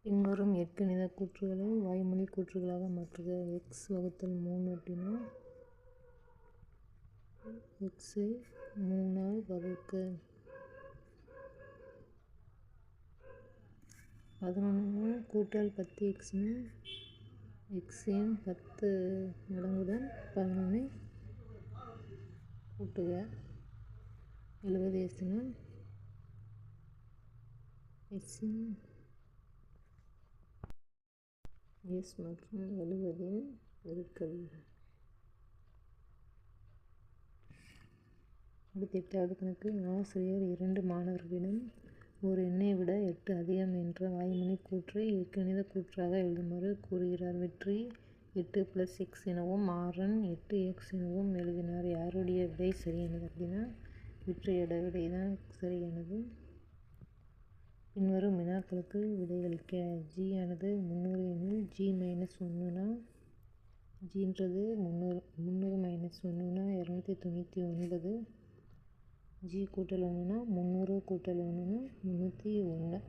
பின்வரும் எண்கணித கூற்றுகளை வாய்மொழி கூற்றுகளாக மாற்றுக. எக்ஸ் வகுத்தல் 3 அப்படின்னா எக்ஸை 3ஆல் வகுக்க. 11 கூட்டல் 10 எக்ஸ்னு எக்ஸின் 10 மடங்குடன் 11ஐ கூட்டுக. 70 எஸ்னா எக்ஸின் எஸ் மற்றும் 70இன் பெருக்கல். அடுத்த 8வது கணக்கு. ஆசிரியர் 2 மாணவர்களிடம் ஒரு எண்ணை விட 8 அதிகம் என்ற வாய்மொழி கூற்றை எண்கணித கூற்றாக எழுதுமாறு கூறுகிறார். வெற்றி 8 + x எனவும் மாறன் 8x எனவும் எழுதினார். யாருடைய விடை சரியானது அப்படின்னா வெற்றியோட விடை தான் சரியானது. பின்வரும் வினாக்களுக்கு விடையளிக்க. ஜி ஆனது 300 எனில் ஜி - 1னா ஜின்றது 300 - 1னா 299. ஜி கூட்டல் 1னா 300 கூட்டல் 1னா 301.